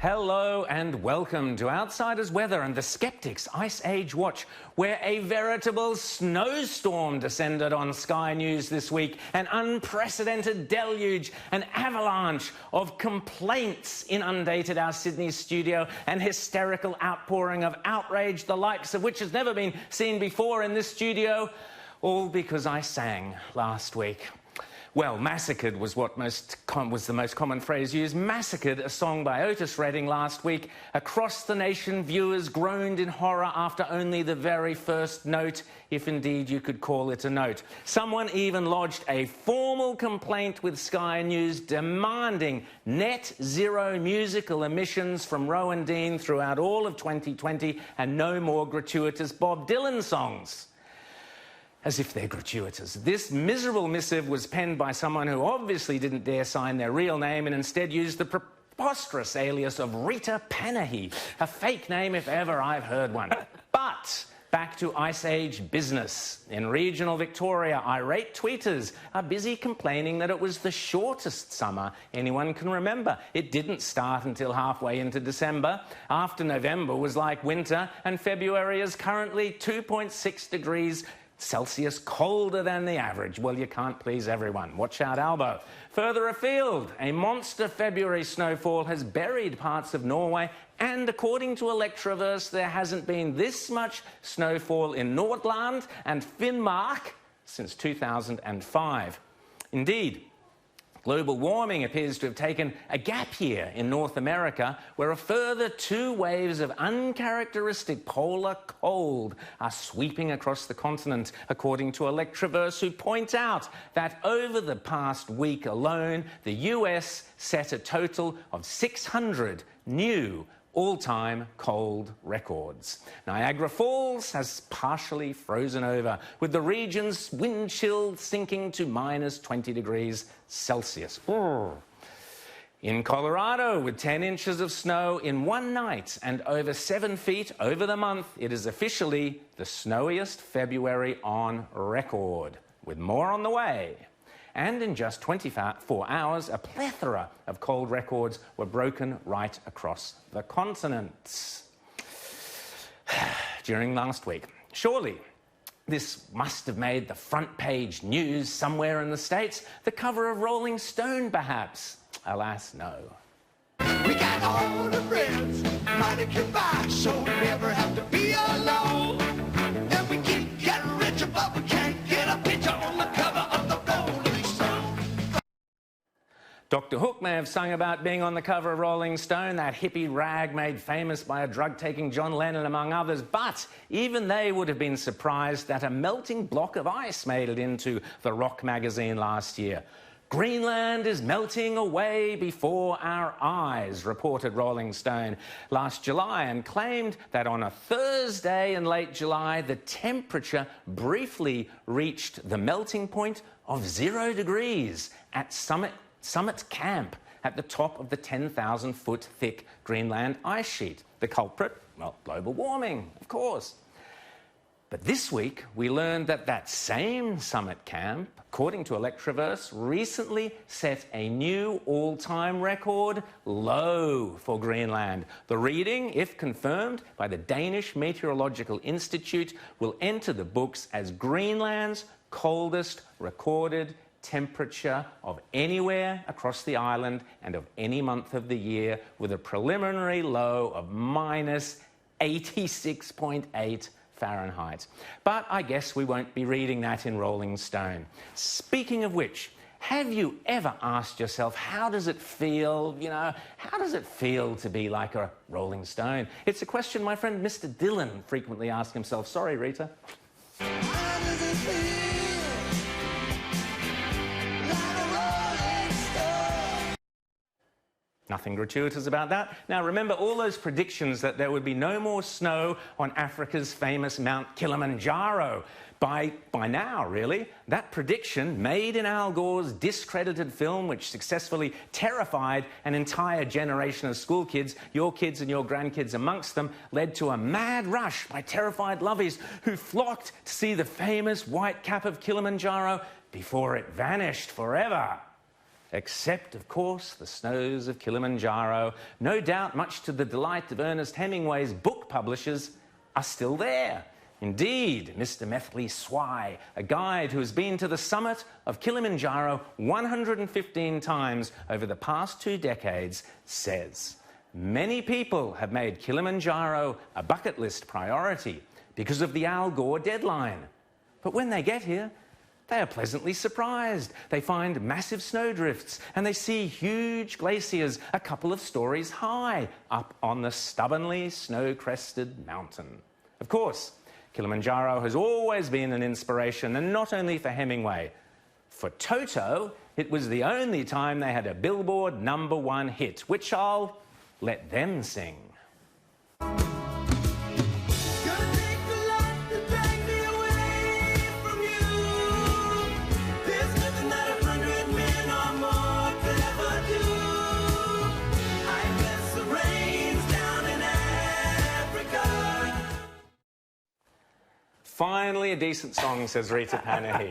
Hello and welcome to Outsiders Weather and the Skeptics Ice Age Watch, where a veritable snowstorm descended on Sky News this week. An unprecedented deluge, an avalanche of complaints inundated our Sydney studio, an hysterical outpouring of outrage, the likes of which has never been seen before in this studio, all because I sang last week. Well, massacred was the most common phrase used. Massacred, a song by Otis Redding last week. Across the nation, viewers groaned in horror after only the very first note, if indeed you could call it a note. Someone even lodged a formal complaint with Sky News demanding net zero musical emissions from Rowan Dean throughout all of 2020 and no more gratuitous Bob Dylan songs. As if they're gratuitous. This miserable missive was penned by someone who obviously didn't dare sign their real name and instead used the preposterous alias of Rita Panahi, a fake name if ever I've heard one. But back to Ice Age business. In regional Victoria, irate tweeters are busy complaining that it was the shortest summer anyone can remember. It didn't start until halfway into December. After November was like winter, and February is currently 2.6 degrees Celsius colder than the average. Well, you can't please everyone. Watch out, Albo. Further afield, a monster February snowfall has buried parts of Norway, and according to Electroverse, there hasn't been this much snowfall in Nordland and Finnmark since 2005. Indeed, global warming appears to have taken a gap year in North America, where a further 2 waves of uncharacteristic polar cold are sweeping across the continent, according to Electroverse, who point out that over the past week alone, the US set a total of 600 new all-time cold records. Niagara Falls has partially frozen over, with the region's wind chill sinking to minus 20 degrees Celsius. In Colorado, with 10 inches of snow in one night and over 7 feet over the month, it is officially the snowiest February on record, with more on the way. And in just 24 hours, a plethora of cold records were broken right across the continent during last week. Surely this must have made the front page news somewhere in the States, the cover of Rolling Stone perhaps. Alas, no. We got all the friends money can buy, so we never have to be alone. And we keep getting richer, but we can't get a picture on the cover of the Rolling Stone. Dr. Hook may have sung about being on the cover of Rolling Stone, that hippie rag made famous by a drug-taking John Lennon, among others, but even they would have been surprised that a melting block of ice made it into the rock magazine last year. Greenland is melting away before our eyes, reported Rolling Stone last July, and claimed that on a Thursday in late July, the temperature briefly reached the melting point of 0 degrees at Summit Camp at the top of the 10,000-foot thick Greenland ice sheet. The culprit? Well, global warming, of course. But this week, we learned that that same Summit Camp, according to Electroverse, recently set a new all-time record low for Greenland. The reading, if confirmed by the Danish Meteorological Institute, will enter the books as Greenland's coldest recorded temperature of anywhere across the island and of any month of the year, with a preliminary low of minus 86.8 Fahrenheit. But I guess we won't be reading that in Rolling Stone. Speaking of which, have you ever asked yourself, how does it feel, how does it feel to be like a Rolling Stone? It's a question my friend Mr. Dylan frequently asks himself. Sorry, Rita. How does it feel like a Rolling Stone? Nothing gratuitous about that. Now, remember all those predictions that there would be no more snow on Africa's famous Mount Kilimanjaro. By now, really, that prediction, made in Al Gore's discredited film, which successfully terrified an entire generation of school kids, your kids and your grandkids amongst them, led to a mad rush by terrified lovies who flocked to see the famous white cap of Kilimanjaro before it vanished forever. Except, of course, the snows of Kilimanjaro, no doubt much to the delight of Ernest Hemingway's book publishers, are still there. Indeed, Mr. Methley Swai, a guide who has been to the summit of Kilimanjaro 115 times over the past 2 decades, says, many people have made Kilimanjaro a bucket list priority because of the Al Gore deadline. But when they get here, they are pleasantly surprised. They find massive snowdrifts and they see huge glaciers a couple of stories high up on the stubbornly snow-crested mountain. Of course, Kilimanjaro has always been an inspiration, and not only for Hemingway. For Toto, it was the only time they had a Billboard #1 hit, which I'll let them sing. Finally, a decent song, says Rita Panahi.